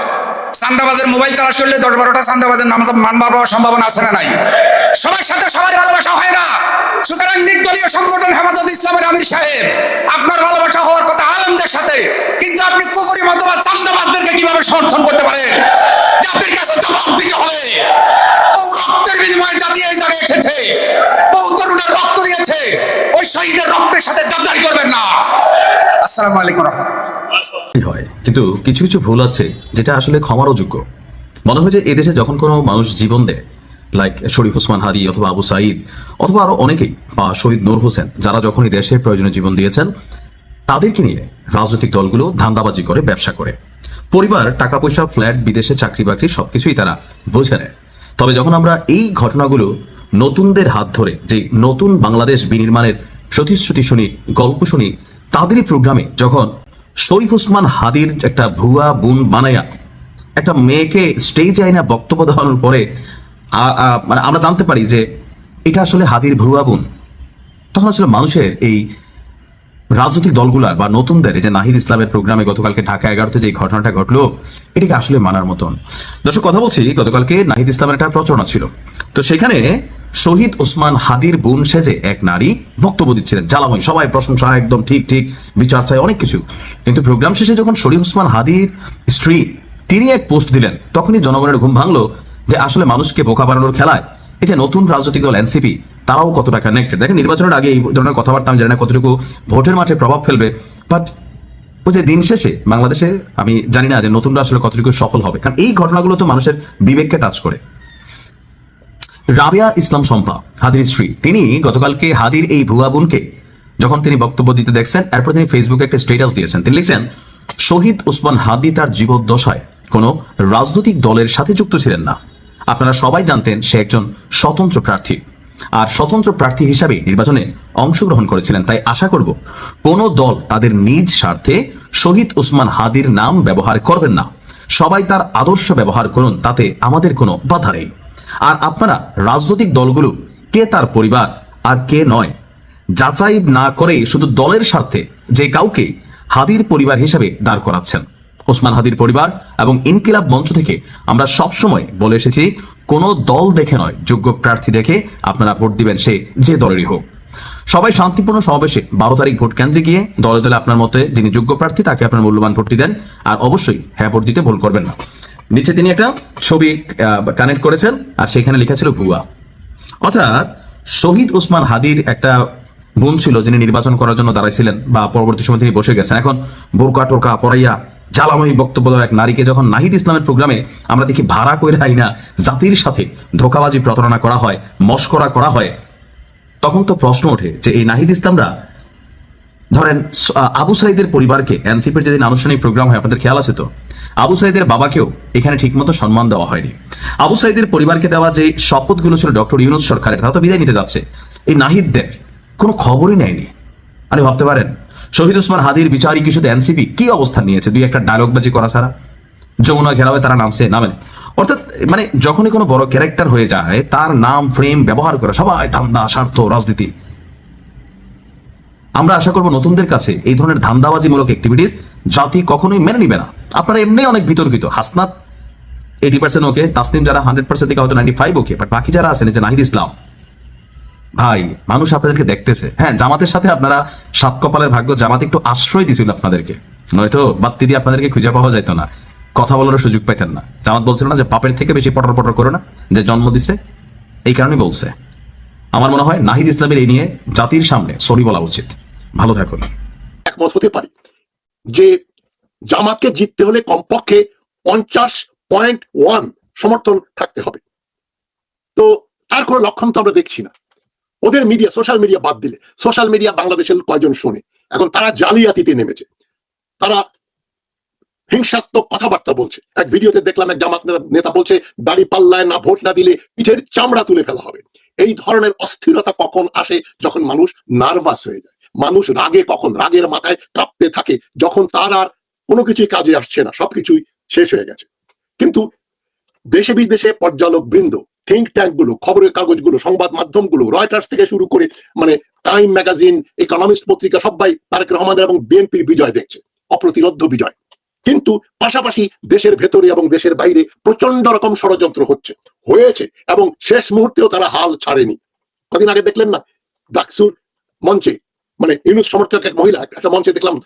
চান্দাবাজের মোবাইল তালাশ করলে 10-12টা চান্দাবাজের নাম্বার পাওয়ার সম্ভাবনা আছে না নাই? সবার সাথে সবার ভালোবাসা হয় না, সুতরাং নির্দলীয় সংগঠন হেফাজত ইসলামের আমির সাহেব, আপনার ভালোবাসা হওয়ার কথা আলেমদের সাথে, কিন্তু আপনি কুফরি মতবাদ চান্দাবাজদেরকে কিভাবে সমর্থন করতে পারেন? জাতির কাছে জবাব দিতে হবে। বহু রক্তের বিনিময়ে জাতি এই জায়গায় এসেছে, বহু তরুণের রক্ত দিয়েছে, ওই শহীদের রক্তের সাথে গাদ্দারি করবেন না। আসসালামু আলাইকুম রাহমাতুল্লাহ।
হয়, কিন্তু কিছু কিছু ভুল আছে যেটা আসলে ক্ষমারও যোগ্য। মনে হয় যে এদেশে যখন কোনো মানুষ জীবন দেয়, লাইক শরীফ ওসমান হাদি অথবা আবু সাঈদ অথবা আরো অনেকেই, বা শহীদ নূর হোসেন, যারা যখন এই দেশের প্রয়োজনে জীবন দিয়েছেন, তাদেরকে নিয়ে রাজনৈতিক দলগুলো ধান্দাবাজি করে, ব্যবসা করে, পরিবার, টাকা পয়সা, ফ্ল্যাট, বিদেশে চাকরি বাকরি সবকিছুই তারা বুঝে নেয়। তবে যখন আমরা এই ঘটনাগুলো নতুনদের হাত ধরে, যে নতুন বাংলাদেশ বিনির্মাণের প্রতিশ্রুতি শুনি, গল্প শুনি, তাদেরই প্রোগ্রামে যখন শরীফ ওসমান হাদির একটা ভুয়া বোন বানাইয়া একটা মেয়েকে স্টেজে আইনা বক্তব্য দেওয়ানোর পরে মানে আমরা জানতে পারি যে এটা আসলে হাদির ভুয়া বোন, তখন আসলে মানুষের এই রাজনৈতিক দলগুলার বা নতুনদের, যে নাহিদ ইসলামের প্রোগ্রামে গতকালকে ঢাকা 11তে যে ঘটনাটা ঘটলো, এটাকে আসলে মানার মতন। দর্শক, কথা বলছি, গতকালকে নাহিদ ইসলামের একটা প্রচারণা ছিল, তো সেখানে শহীদ ওসমান হাদির বোন সেজে এক নারী বক্তব্য দিচ্ছিলেন, জ্বালাময়, সবাই প্রশংসা, একদম ঠিক ঠিক, বিচার চাই, অনেক কিছু। কিন্তু প্রোগ্রাম শেষে যখন শরীফ ওসমান হাদির স্ত্রী তিনি এক পোস্ট দিলেন, তখনই জনগণের ঘুম ভাঙলো যে আসলে মানুষকে বোকা বানানোর খেলায় এই যে নতুন রাজনৈতিক দল এনসিপি, তারাও কতটা কানেক্টেড। দেখেন, নির্বাচনের আগে এই ধরনের কথাবার্তা আমি জানি না কতটুকু ভোটের মাঠে প্রভাব ফেলবে, বাট ওই যে দিন শেষে বাংলাদেশে আমি জানি না যে নতুনরা আসলে কতটুকু সফল হবে, কারণ এই ঘটনাগুলো তো মানুষের বিবেককে টাচ করে। রাবেয়া ইসলাম শম্পা, হাদির স্ত্রী, তিনি গতকালকে হাদির এই ভুয়া বোনকে যখন তিনি বক্তব্য দিতে দেখছেন, এরপর তিনি ফেসবুকে একটা স্ট্যাটাস দিয়েছেন। তিনি লিখছেন, শহীদ ওসমান হাদি তার জীবদ্দশায় কোনো রাজনৈতিক দলের সাথে যুক্ত ছিলেন না। আপনারা সবাই জানতেন সে একজন স্বতন্ত্র প্রার্থী, আর স্বতন্ত্র প্রার্থী হিসাবে নির্বাচনে অংশগ্রহণ করেছিলেন। তাই আশা করব কোন দল তাদের নিজ স্বার্থে শহীদ ওসমান হাদির নাম ব্যবহার করবেন না। সবাই তার আদর্শ ব্যবহার করুন, তাতে আমাদের কোনো বাধা নেই। আর আপনারা রাজনৈতিক দলগুলো কে তার পরিবার আর কে নয় যাচাই না করে শুধু দলের স্বার্থে যে কাউকে হাদির পরিবার হিসেবে দাঁড় করাচ্ছেন। ওসমান হাদির পরিবার এবং ইনকিলাব মঞ্চ থেকে আমরা সবসময় বলে এসেছি, কোনো দল দেখে নয়, যোগ্য প্রার্থী দেখে আপনারা ভোট দিবেন, সে যে দলেরই হোক। সবাই শান্তিপূর্ণ সমাবেশে 12 তারিখ ভোট কেন্দ্রে গিয়ে দলে দলে আপনার মতে যিনি যোগ্য প্রার্থী তাকে আপনার মূল্যবান ভোটটি দেন, আর অবশ্যই হ্যাঁ ভোট দিতে ভুল করবেন না। নিচে তিনি একটা ছবি কানেক্ট করেছেন, আর সেখানে লেখা ছিল ভুয়া। অর্থাৎ শহীদ ওসমান হাদির একটা বোন ছিল যিনি নির্বাচন করার জন্য দাঁড়াইছিলেন, বা পরবর্তী সময় তিনি বসে গেছেন। এখন বোরকা টোরকা পরাইয়া জ্বালাময়ী বক্তব্য দেওয়া এক নারীকে যখন নাহিদ ইসলামের প্রোগ্রামে আমরা দেখি ভাড়া করে আইনা জাতির সাথে ধোঁকাবাজি, প্রতারণা করা হয়, মস্করা করা হয়, তখন তো প্রশ্ন ওঠে যে এই নাহিদ ইসলামরা, ধরেন আবু সাইদের পরিবারকে, এনসিপির যেদিন আনুষ্ঠানিক প্রোগ্রাম হয়, আপনাদের খেয়াল আছে তো, আবু সাইদের বাবাকেও এখানে ঠিকমতো সম্মান দেওয়া হয়নি। আবু সাইদের পরিবারকে দেওয়া যে শপথগুলো ছিল ডক্টর ইউনূস সরকারের, তারা তো বিদায় নিতে যাচ্ছে, এই নাহিদদের কোনো খবরই নেয়নি। আপনি ভাবতে পারেন শহীদ ওসমান হাদির বিচারিক ইস্যুতে এনসিপি কি অবস্থান নিয়েছে, দুই একটা ডায়লগবাজি করা ছাড়া। যমুনা ঘেরাওয়ে তারা নামেন। অর্থাৎ মানে যখনই কোনো বড় ক্যারেক্টার হয়ে যায়, তার নাম ফ্রেম ব্যবহার করে সবাই ধান্দা, স্বার্থ, রাজনীতি। আমরা আশা করব নতুনদের কাছে এই ধরনের ধান্দাবাজিমূলক অ্যাক্টিভিটিস জাতি কখনোই মেনে নিবে না। আপনারা এমনি অনেক বিতর্কিত, হাসনাত 80% ওকে, তাসনিম যারা 100% থেকে হয়তো 95 ওকে, বাট বাকি যারা আছেন, যে নাহিদ ইসলাম, ভাই মানুষ আপনাদেরকে দেখতেছে। হ্যাঁ, জামাতের সাথে আপনারা সাত কপালের ভাগ্য, জামাত একটু আশ্রয় দিছিল আপনাদেরকে, নয়তো বাত্তি দিয়ে আপনাদেরকে খুঁজে পাওয়া যেত না, কথা বলার সুযোগ পাইতেন না। জামাত বলছিল না যে বাপের থেকে বেশি পটর পটর করো না, যে জন্ম দিছে, এই কারণে বলছে। আমার মনে হয় নাহিদ ইসলামের এই নিয়ে জাতির সামনে সরি বলা উচিত। ভালো থাকুন।
একমত হতে পারি যে জামাতকে জিততে হলে কমপক্ষে 50.1 সমর্থন থাকতে হবে। তো তার কোনো লক্ষণ তো আমরা দেখছি না। ওদের মিডিয়া, সোশ্যাল মিডিয়া বাদ দিলে, সোশ্যাল মিডিয়া বাংলাদেশের কয়জন শোনে? এখন তারা জালিয়াতিতে নেমেছে, তারা হিংসাত্মক কথাবার্তা বলছে। এক ভিডিওতে দেখলাম এক জামাত নেতা বলছে, দাড়ি পাল্লায় না ভোট না দিলে পিঠের চামড়া তুলে ফেলা হবে। এই ধরনের অস্থিরতা কখন আসে? যখন মানুষ নার্ভাস হয়ে যায়, মানুষ রাগে, কখন রাগের মাথায় কাঁপতে থাকে, যখন তার আর কোনো কিছুই কাজে আসছে না, সবকিছুই শেষ হয়ে গেছে। কিন্তু দেশে বিদেশে পর্যালোক বৃন্দ, থিঙ্ক ট্যাঙ্ক গুলো, খবরের কাগজগুলো, সংবাদ মাধ্যমগুলো, রয়টার্স থেকে শুরু করে মানে টাইম ম্যাগাজিন, ইকোনমিস্ট পত্রিকা, সবাই তারেক রহমানের এবং বিএনপির বিজয় দেখছে, অপ্রতিরোধ্য বিজয়। কিন্তু পাশাপাশি দেশের ভেতরে এবং দেশের বাইরে প্রচন্ড রকম ষড়যন্ত্র হয়েছে এবং শেষ মুহূর্তেও তারা হাল ছাড়েনি। কদিন আগে দেখলেন না, ডাকসুর মঞ্চে, মানে ইউনূস সমর্থক এক মহিলা একটা মঞ্চে দেখলাম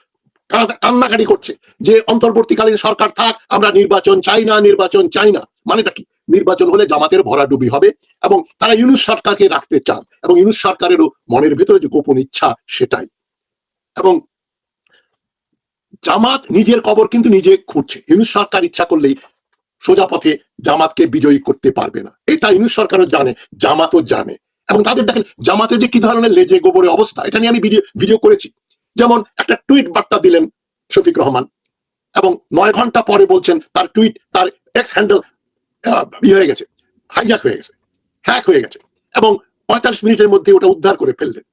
কান্নাকাটি করছে যে অন্তর্বর্তীকালীন সরকার থাক, আমরা নির্বাচন চাই না, নির্বাচন চাই না। মানেটা কি? নির্বাচন হলে জামাতের ভরাডুবি হবে এবং তারা ইউনূস সরকারকে রাখতে চান এবং ইউনূস সরকারেরও মনের ভেতরে যে গোপন ইচ্ছা সেটাই। এবং জামাত নিজের কবর কিন্তু নিজে খুঁড়ছে। ইউনূস সরকার ইচ্ছা করলেই সোজা পথে জামাতকে বিজয়ী করতে পারবে না, এটা ইউনূস সরকারও জানে, জামাতও জানে। এবং তাদের দেখেন জামাতের যে কি ধরনের লেজে গোবরে অবস্থা, এটা নিয়ে আমি ভিডিও করেছি। যেমন একটা টুইট বার্তা দিলেন শফিক রহমান এবং 9 ঘন্টা পরে বলছেন তার টুইট, তার এক্স হ্যান্ডেল হয়ে গেছে, হাইজ্যাক হয়ে গেছে, হ্যাক হয়ে গেছে এবং 45 মিনিটের মধ্যে ওটা উদ্ধার করে ফেললেন।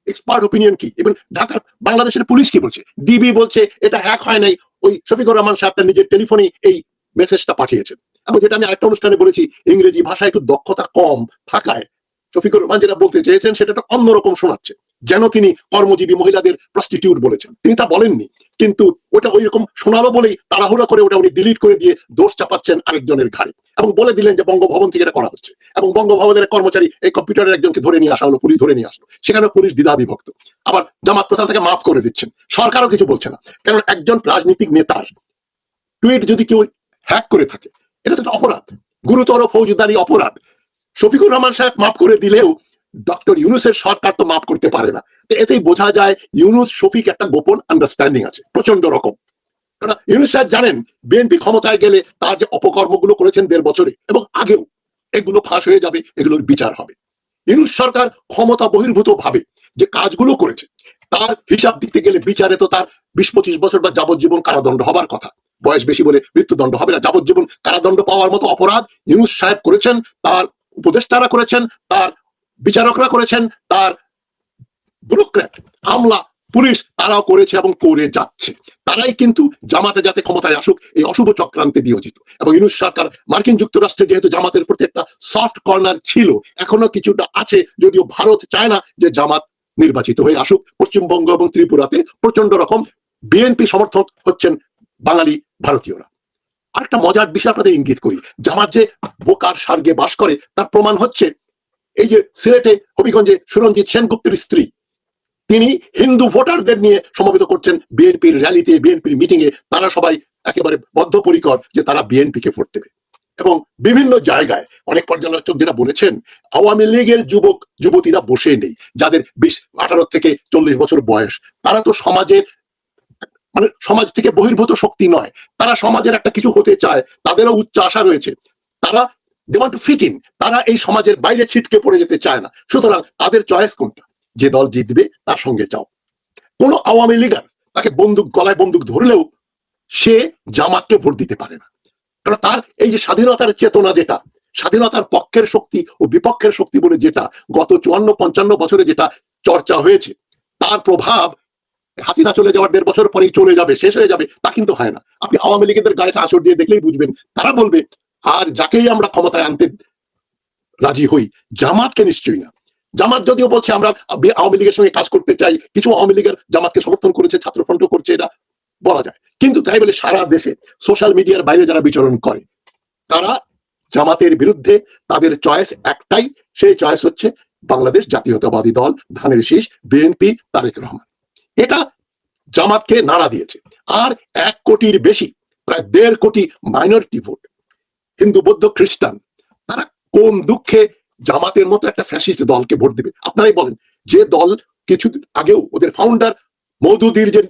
এক্সপার্ট ওপিনিয়ন কি? এবং ঢাকার বাংলাদেশের পুলিশ কি বলছে? ডিবি বলছে এটা হ্যাক হয় নাই, ওই শফিকুর রহমান সাহেব তার নিজের টেলিফোনে এই মেসেজটা পাঠিয়েছেন। এবং যেটা আমি আরেকটা অনুষ্ঠানে বলেছি, ইংরেজি ভাষায় একটু দক্ষতা কম থাকায় শফিকুর রহমান যেটা বলতে চেয়েছেন সেটা একটা অন্যরকম শোনাচ্ছে, যেন তিনি কর্মজীবী মহিলাদের প্রস্টিটিউট বলেছেন। তিনি তা বলেননি, কিন্তু ওটা ওই রকম শোনালো বলেই তাড়াহুড়া করে ওটা উনি ডিলিট করে দিয়ে দোষ চাপাচ্ছেন আরেকজনের ঘাড়ে এবং বলে দিলেন যে বঙ্গভবন থেকে এটা করা হচ্ছে। এবং বঙ্গভবনের কর্মচারী এই কম্পিউটারের একজনকে ধরে নিয়ে আসা হলো, পুলিশ ধরে নিয়ে আসলো, সেখানে পুলিশ দ্বিধা বিভক্ত। আবার জামাত প্রধান থেকে মাফ করে দিচ্ছেন, সরকারও কিছু বলছে না। কারণ একজন রাজনৈতিক নেতার টুইট যদি কেউ হ্যাক করে থাকে, এটা তো অপরাধ, গুরুতর ফৌজদারি অপরাধ। শফিকুর রহমান সাহেব মাফ করে দিলেও ডক্টর ইউনূসের সরকার তো মাফ করতে পারে না। এতেই বোঝা যায় ইউনূস শফিক একটা গোপন আন্ডারস্ট্যান্ডিং আছে প্রচন্ড রকম। ইউনূস সাহেব জানেন বিএনপি ক্ষমতায় গেলে তার যে অপকর্মগুলো করেছেন 1.5 বছরে এবং আগেও, এগুলো ফাঁস হয়ে যাবে, এগুলোর বিচার হবে। ইউনূস সরকার ক্ষমতা বহির্ভূত ভাবে যে কাজগুলো করেছে তার হিসাব দিতে গেলে বিচারে তো তার 20-25 বছর বা যাবজ্জীবন কারাদণ্ড হবার কথা। বয়স বেশি বলে মৃত্যুদণ্ড হবে না, যাবজ্জীবন কারাদণ্ড পাওয়ার মতো অপরাধ ইউনূস সাহেব করেছেন, তার উপদেষ্টারা করেছেন, তার বিচারকরা করেছেন, তার ব্যুরোক্র্যাট, আমলা, পুলিশ তারাও করেছে এবং করে যাচ্ছে। তারাই কিন্তু জামাতে যাতে ক্ষমতায় আসুক এই অশুভ চক্রান্তে নিয়োজিত। এবং ইউনূস সরকার মার্কিন যুক্তরাষ্ট্রে যেহেতু জামাতের প্রতি একটা সফট কর্নার ছিল, এখনো কিছুটা আছে, যদিও ভারত চায় না যে জামাত নির্বাচিত হয়ে আসুক। পশ্চিমবঙ্গ এবং ত্রিপুরাতে প্রচন্ড রকম বিএনপি সমর্থক হচ্ছেন বাঙালি ভারতীয়রা। আরেকটা মজার বিষয় আপনাদের ইঙ্গিত করি, জামাত যে বোকার স্বর্গে বাস করে তার প্রমাণ হচ্ছে এই যে সিলেটে হবিগঞ্জে সুরঞ্জিত সেনগুপ্তের স্ত্রী, তিনি হিন্দু ভোটারদের নিয়ে সমবেত করছেন বিএনপির র্যালিতে, বিএনপির মিটিং এ। তারা সবাই একেবারে বদ্ধপরিকর যে তারা বিএনপিকে ভোট দেবে। এবং বিভিন্ন জায়গায় অনেক পর্যালোচক যেটা বলেছেন, আওয়ামী লীগের যুবক যুবতীরা বসে নেই, যাদের 18 থেকে 40 বছর বয়স, তারা তো সমাজের মানে সমাজ থেকে বহির্ভূত শক্তি নয়, তারা সমাজের একটা কিছু হতে চায়, তাদেরও উচ্চ আশা রয়েছে, তারা they want to fit in, তারা এই সমাজের বাইরে ছিটকে পড়ে যেতে চায় না। সুতরাং তাদের চয়েস কোনটা? যে দল জিতবে তার সঙ্গে যাও। কোন আওয়ামী লীগার তাকে গলায় বন্দুক ধরলেও সে জামাতকে ভোট দিতে পারে না, কারণ তার এই যে স্বাধীনতার চেতনা, যেটা স্বাধীনতার পক্ষের শক্তি ও বিপক্ষের শক্তি বলে যেটা গত 54-55 বছরে যেটা চর্চা হয়েছে, তার প্রভাব হাসিনা চলে যাওয়ার 1.5 বছর পরেই চলে যাবে, শেষ হয়ে যাবে, তা কিন্তু হয় না। আপনি আওয়ামী লীগের গায়ে আঁচড় দিয়ে দেখলেই বুঝবেন, তারা বলবে আর যাকেই আমরা ক্ষমতায় আনতে রাজি হই, জামাতকে নিশ্চয়ই না। জামাত যদিও বলছে আমরা আওয়ামী লীগের সঙ্গে কাজ করতে চাই, কিছু আওয়ামী লীগের জামাতকে সমর্থন করেছে, ছাত্রফ্রন্টও করছে, এটা বলা যায়, কিন্তু তাই বলে সারা দেশে সোশ্যাল মিডিয়ার বাইরে যারা বিচরণ করে তারা জামাতের বিরুদ্ধে, তাদের চয়েস একটাই, সেই চয়েস হচ্ছে বাংলাদেশ জাতীয়তাবাদী দল, ধানের শীষ, বিএনপি, তারেক রহমান। এটা জামাতকে নাড়া দিয়েছে। আর 1 কোটির বেশি, প্রায় 1.5 কোটি মাইনরিটি ভোট, হিন্দু, বৌদ্ধ, খ্রিস্টান, তারা কোন দুঃখে জামাতের মতো একটা ফ্যাসিস্ট দলকে ভোট দিবে? আপনারাই বলেন। যে দল কিছুদিন আগেও ওদের ফাউন্ডার মওদুদির যে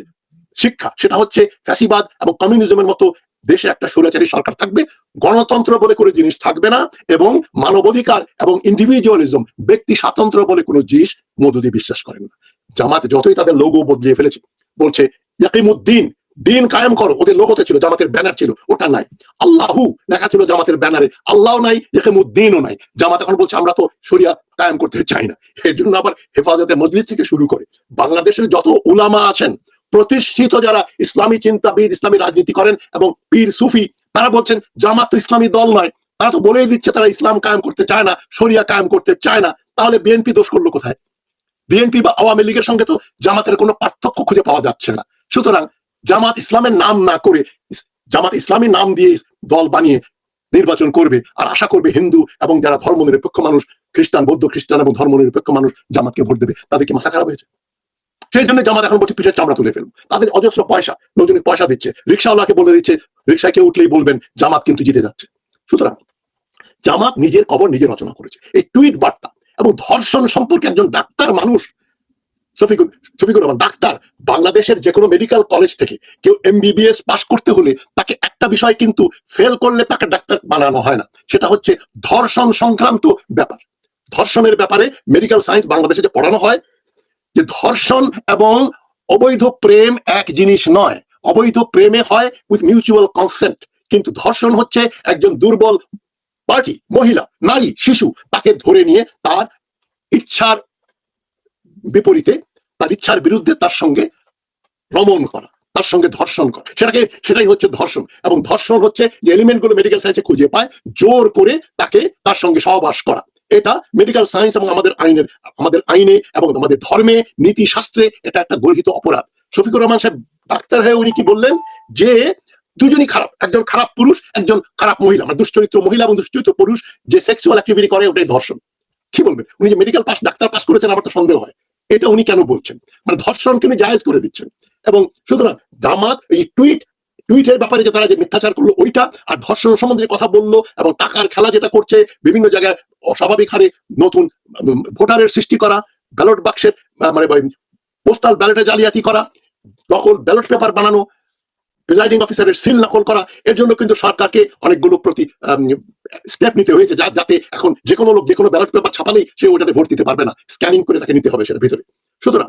শিক্ষা, সেটা হচ্ছে ফ্যাসিবাদ এবং কমিউনিজমের মতো দেশে একটা স্বৈরাচারী সরকার থাকবে, গণতন্ত্র বলে কোনো জিনিস থাকবে না, এবং মানবাধিকার এবং ইন্ডিভিজুয়ালিজম, ব্যক্তি স্বাতন্ত্র্য বলে কোনো জিনিস মওদুদি বিশ্বাস করেন না। জামাত যতই তাদের লোগো বদলিয়ে ফেলেছে, বলছে ইয়াকিমুদ্দিন, দিন কায়েম করো, ওদের লোগোতে ছিল, জামাতের ব্যানার ছিল, ওটা নাই। আল্লাহু লেখা ছিল জামাতের ব্যানারে, আল্লাহ নাই, ইয়াকিমুদ্দিনও নাই। জামাত এখন বলছে আমরা তো শরিয়া কায়েম করতে চাই না। এর জন্য আবার হেফাজতে মজলিস থেকে শুরু করে বাংলাদেশের যত উলামা আছেন, প্রতিষ্ঠিত যারা ইসলামী চিন্তাবিদ, ইসলামী রাজনীতি করেন এবং পীর সুফি, তারা বলছেন জামাত তো ইসলামী দল নয়, তারা তো বলেই দিচ্ছে তারা ইসলাম কায়েম করতে চায় না, শরিয়া কায়েম করতে চায় না। তাহলে বিএনপি দোষ করলো কোথায়? বিএনপি বা আওয়ামী লীগের সঙ্গে তো জামাতের কোনো পার্থক্য খুঁজে পাওয়া যাচ্ছে না। সুতরাং জামাত ইসলামের নাম না করে, জামাত ইসলামী নাম দিয়ে দল বানিয়ে নির্বাচন করবে আর আশা করবে হিন্দু এবং যারা ধর্মনিরপেক্ষ মানুষ, খ্রিস্টান, বৌদ্ধ খ্রিস্টান এবং ধর্মনিরপেক্ষ মানুষ জামাতকে ভোট দেবে, তাদের কি মাথা খারাপ হয়েছে? সেই জন্য জামাত এখন বলছে পিঠের চামড়া তুলে ফেলবো। তাদের অজস্র পয়সা, লোকজনের পয়সা দিচ্ছে, রিক্সাওয়ালাকে বলে দিচ্ছে রিক্সায় কেউ উঠলেই বলবেন জামাত কিন্তু জিতে যাচ্ছে। সুতরাং জামাত নিজের কবর নিজে রচনা করেছে। এই টুইট বার্তা এবং ধর্ষণ সম্পর্কে একজন ডাক্তার মানুষ, শফিকুর রহমান ডাক্তার, বাংলাদেশের যে কোনো মেডিকেল কলেজ থেকে কেউ MBBS পাশ করতে হলে তাকে একটা বিষয় কিন্তু ফেল করলে তাকে ডাক্তার বানানো হয় না, সেটা হচ্ছে ধর্ষণ সংক্রান্ত ব্যাপার। ধর্ষণের ব্যাপারে মেডিকেল সায়েন্স বাংলাদেশে যে পড়ানো হয় যে ধর্ষণ এবং অবৈধ প্রেম এক জিনিস নয়। অবৈধ প্রেমে হয় উইথ মিউচুয়াল কনসেন্ট, কিন্তু ধর্ষণ হচ্ছে একজন দুর্বল পার্টি, মহিলা, নারী, শিশু, তাকে ধরে নিয়ে তার ইচ্ছার বিপরীতে, তার ইচ্ছার বিরুদ্ধে তার সঙ্গে রমণ করা, তার সঙ্গে ধর্ষণ করা, সেটাই হচ্ছে ধর্ষণ। এবং ধর্ষণ হচ্ছে যে এলিমেন্টগুলো মেডিকেল সায়েন্সে খুঁজে পায়, জোর করে তাকে তার সঙ্গে সহবাস করা। এটা মেডিকেল সায়েন্স এবং আমাদের আইনে এবং আমাদের ধর্মে, নীতি শাস্ত্রে এটা একটা গর্হিত অপরাধ। শফিকুর রহমান সাহেব ডাক্তার হয়ে উনি কি বললেন যে দুজনই খারাপ, একজন খারাপ পুরুষ, একজন খারাপ মহিলা, মানে দুশ্চরিত্র মহিলা এবং দুশ্চরিত্র পুরুষ যে সেক্সুয়াল অ্যাক্টিভিটি করে ওটাই ধর্ষণ। কি বলবেন? উনি যে মেডিকেল ডাক্তার পাস করেছেন আমার তো সন্দেহ হয়, এটা উনি কেন বলছেন? মানে ধর্ষণকে উনি জায়েজ করে দিচ্ছেন। এবং সুতরাং জামাত এই টুইটের ব্যাপারে যে তারা যে মিথ্যাচার করলো ওইটা, আর ধর্ষণ সম্বন্ধে কথা বললো এবং টাকার খেলা যেটা করছে, বিভিন্ন জায়গায় অস্বাভাবিক হারে নতুন ভোটারের সৃষ্টি করা, ব্যালট বাক্সের মানে পোস্টাল ব্যালটে জালিয়াতি করা, নকল ব্যালট পেপার বানানো, প্রিজাইডিং অফিসারের সিল নকল করা, এর জন্য কিন্তু সরকারকে অনেকগুলো স্টেপ নিতে হয়েছে, যাতে এখন যে কোনো লোক যে কোনো ব্যালট পেপার ছাপালেই সে ওটাতে ভোট দিতে পারবে না, স্ক্যানিং করে তাকে নিতে হবে সেটা ভিতরে। সুতরাং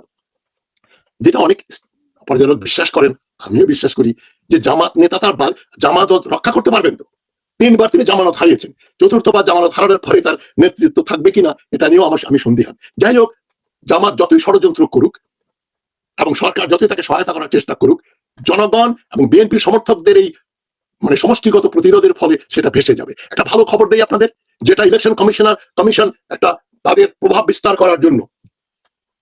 যেটা অনেক পর্যালোচক বিশ্বাস করেন, আমিও বিশ্বাস করি, যে জামাত নেতা তার জামাত রক্ষা করতে পারবেন তো। 3 বার তিনি জামানত হারিয়েছেন, 4র্থবার জামানত হারানোর পরে তার নেতৃত্ব থাকবে কিনা এটা নিয়েও আমি সন্দিহান। যাই হোক, জামাত যতই ষড়যন্ত্র করুক এবং সরকার যতই তাকে সহায়তা করার চেষ্টা করুক, জনগণ এবং বিএনপির সমর্থকদের এই মানে সমষ্টিগত প্রতিরোধের ফলে সেটা ভেসে যাবে। একটা ভালো খবর দেই আপনাদের, যেটা ইলেকশন কমিশন একটা তাদের প্রভাব বিস্তার করার জন্য,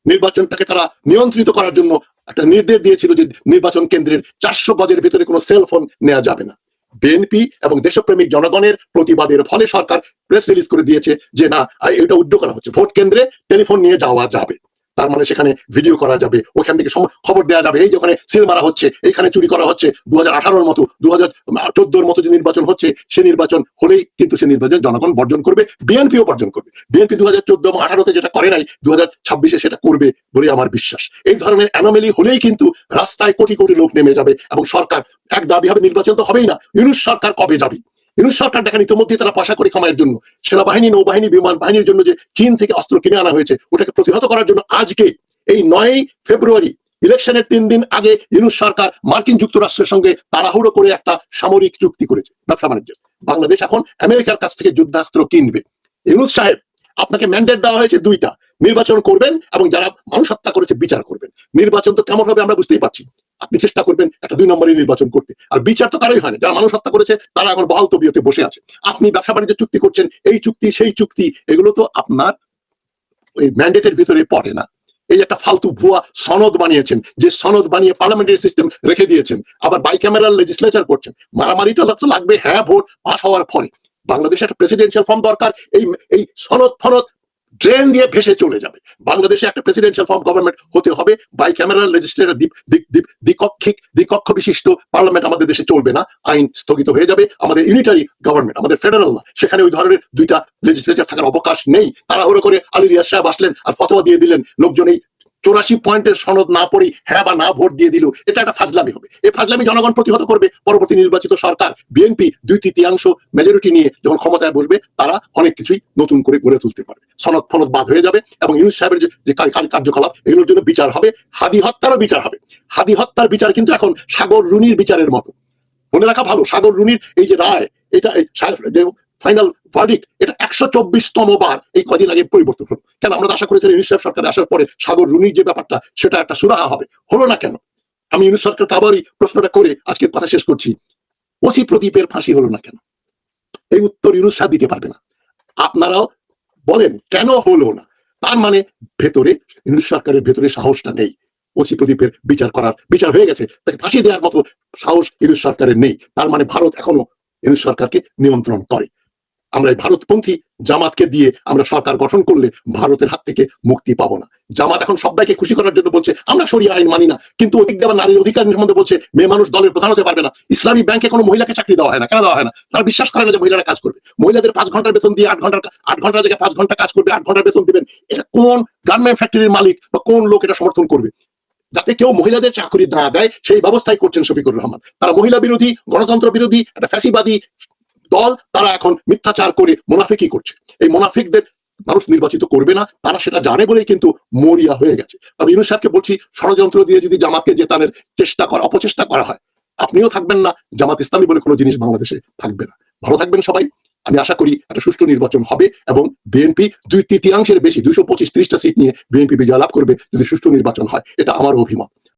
নির্বাচনটাকে তারা নিয়ন্ত্রিত করার জন্য একটা নির্দেশ দিয়েছিল যে নির্বাচন কেন্দ্রের 400 গজের ভিতরে কোনো সেলফোন নেওয়া যাবে না। বিএনপি এবং দেশপ্রেমিক জনগণের প্রতিবাদের ফলে সরকার প্রেস রিলিজ করে দিয়েছে যে না, এটা উদ্যোগ করা হচ্ছে, ভোট কেন্দ্রে টেলিফোন নিয়ে যাওয়া যাবে। তার মানে সেখানে ভিডিও করা যাবে, ওখান থেকে খবর দেওয়া যাবে, এই যেখানে সিল মারা হচ্ছে, এখানে চুরি করা হচ্ছে। 2018-র মতো 2014-র মতো যে নির্বাচন হচ্ছে, সে নির্বাচন হলেই কিন্তু সে নির্বাচন জনগণ বর্জন করবে, বিএনপিও বর্জন করবে। বিএনপি 2014 এবং 18-তে যেটা করে নাই, 2026-এ সেটা করবে বলে আমার বিশ্বাস। এই ধরনের অ্যানোমেলি হলেই কিন্তু রাস্তায় কোটি কোটি লোক নেমে যাবে এবং সরকার এক দাবি হবে, নির্বাচন তো হবেই না, ইউনূস সরকার কবে যাবে? ইউনূস সরকার দেখেন ইতিমধ্যে তারা পয়সা করে কামাইয়ের জন্য সেনাবাহিনী, নৌবাহিনী, বিমান বাহিনীর জন্য যে চীন থেকে অস্ত্র কিনে আনা হয়েছে, ওটাকে প্রতিহত করার জন্য আজকে এই 9 ফেব্রুয়ারি ইলেকশনের 3 দিন আগে ইউনূস সরকার মার্কিন যুক্তরাষ্ট্রের সঙ্গে তাড়াহুড়ো করে একটা সামরিক চুক্তি করেছে ব্যবসা বাণিজ্যের। বাংলাদেশ এখন আমেরিকার কাছ থেকে যুদ্ধাস্ত্র কিনবে। ইউনূস সাহেব, আপনাকে ম্যান্ডেট দেওয়া হয়েছে 2টা, নির্বাচন করবেন এবং যারা মানুষ হত্যা করেছে বিচার করবেন। নির্বাচন তো কেমন হবে আমরা বুঝতেই পারছি, আপনি চেষ্টা করবেন একটা 2 নম্বরের নির্বাচন করতে, আর বিচার তো তারাই হয় না, যারা মানুষ হত্যা করেছে তারা এখন বহাল তবিয়তে বসে আছে। আপনি ব্যবসা বাণিজ্য চুক্তি করছেন, এই চুক্তি সেই চুক্তি, এগুলো তো আপনার ওই ম্যান্ডেটের ভিতরে পড়ে না। এই একটা ফালতু ভুয়া সনদ বানিয়েছেন, যে সনদ বানিয়ে পার্লামেন্টারি সিস্টেম রেখে দিয়েছেন, আবার বাইক্যামেরাল লেজিসলেচার করছেন। মারামারিটা তো লাগবে হ্যাঁ ভোট পাস হওয়ার পরে। বাংলাদেশে একটা প্রেসিডেন্সিয়াল ফর্ম দরকার, এই সনদ ফনদ ড্রেন দিয়ে ভেসে চলে যাবে। বাংলাদেশে একটা প্রেসিডেন্সিয়াল ফর্ম গভর্নমেন্ট হতে হবে, বাইক্যামেরাল লেজিসলেচার দ্বিকক্ষ বিশিষ্ট পার্লামেন্ট আমাদের দেশে চলবে না, আইন স্থগিত হয়ে যাবে। আমাদের ইউনিটারি গভর্নমেন্ট, আমাদের ফেডারেল না, সেখানে ওই ধরনের 2টা লেজিসলেচার থাকার অবকাশ নেই। তাড়াহুড়ো করে আলী রিয়াজ সাহেব আসলেন আর ফতোয়া দিয়ে দিলেন, লোকজন এই 84 পয়েন্টের সনদ না পড়েই হ্যাঁ বা না ভোট দিয়ে দিল, এটা একটা ফাজলামি হবে। এই ফাজলামি জনগণ প্রতিহত করবে। পরবর্তী নির্বাচিত সরকার বিএনপি 2/3 মেজরিটি নিয়ে যখন ক্ষমতায় বসবে, তারা অনেক কিছুই নতুন করে গড়ে তুলতে পারবে। সনদ ফনদ বাদ হয়ে যাবে এবং ইউনূস সাহেবের যে কার্যকলাপ, এগুলোর জন্য বিচার হবে। হাদি হত্যারও বিচার হবে। হাদি হত্যার বিচার কিন্তু এখন সাগর রুনির বিচারের মতো। মনে রাখা ভালো, সাগর রুনির এই যে রায়, এটা যে ফাইনাল ভার্ডিক্ট, এটা 124তম বার এই কদিন আগে পরিবর্তন হলো। কেন আমরা আশা করেছিলাম ইউনূস সাহেব সরকারে আসার পরে সাগর রুনির যে ব্যাপারটা, সেটা একটা সুরাহা হবে, হলো না কেন? আমি ইউনূস সরকারকে আবারই প্রশ্নটা করে আজকের কথা শেষ করছি, ওসি প্রদীপের ফাঁসি হলো না কেন? এই উত্তর ইউনূস সাহেব দিতে পারবে না। আপনারাও বলেন কেন হলো না? তার মানে ভেতরে ইউনূস সরকারের ভেতরে সাহসটা নেই। ওসি প্রদীপের বিচার হয়ে গেছে, তাকে ফাঁসি দেওয়ার মতো সাহস ইউনূস সরকারের নেই। তার মানে ভারত এখনো ইউনূস সরকারকে নিয়ন্ত্রণ করে। আমরা এই ভারতপন্থী জামাতকে দিয়ে আমরা সরকার গঠন করলে ভারতের হাত থেকে মুক্তি পাবো না। জামাত এখন সবাইকে খুশি করার জন্য বলছে আমরা শরিয়া আইন মানি না, কিন্তু ওদিক দিয়ে আবার নারীর অধিকার সম্বন্ধে বলছে মেয়ে মানুষ দলের প্রধান হতে পারবে না। ইসলামী ব্যাংকে কোনো মহিলাকে চাকরি দেওয়া হয় না, কেন দেওয়া হয় না? তারা বিশ্বাস করে না যে মহিলারা কাজ করবে। মহিলাদের 5 ঘন্টার বেতন দিয়ে 8 ঘন্টার জায়গায় 5 ঘন্টা কাজ করবে, 8 ঘন্টার বেতন দিবেন। এটা কোন গার্মেন্ট ফ্যাক্টরির মালিক বা কোন লোক এটা সমর্থন করবে? যাতে কেউ মহিলাদের চাকরি না দেয় সেই ব্যবস্থাই করছেন শফিকুর রহমান। তারা মহিলা বিরোধী, গণতন্ত্র বিরোধী, একটা ফ্যাসিবাদী দল। তারা এখন মিথ্যাচার করে মুনাফিকি করছে। এই মুনাফিকদের মানুষ নির্বাচিত করবে না, তারা সেটা জানে বলেই কিন্তু মরিয়া হয়ে গেছে। তবে ইউনূস সাহেবকে বলছি, ষড়যন্ত্র দিয়ে যদি জামাতকে জেতানোর অপচেষ্টা করা হয়, আপনিও থাকবেন না, জামাত ইসলামী বলে কোনো জিনিস বাংলাদেশে থাকবে না। ভালো থাকবেন সবাই। আমি আশা করি একটা সুষ্ঠু নির্বাচন হবে এবং বিএনপি 2/3 বেশি 225-30টা সিট নিয়ে বিএনপি বিজয় লাভ করবে যদি সুষ্ঠু নির্বাচন হয়। এটা আমার অভিমত।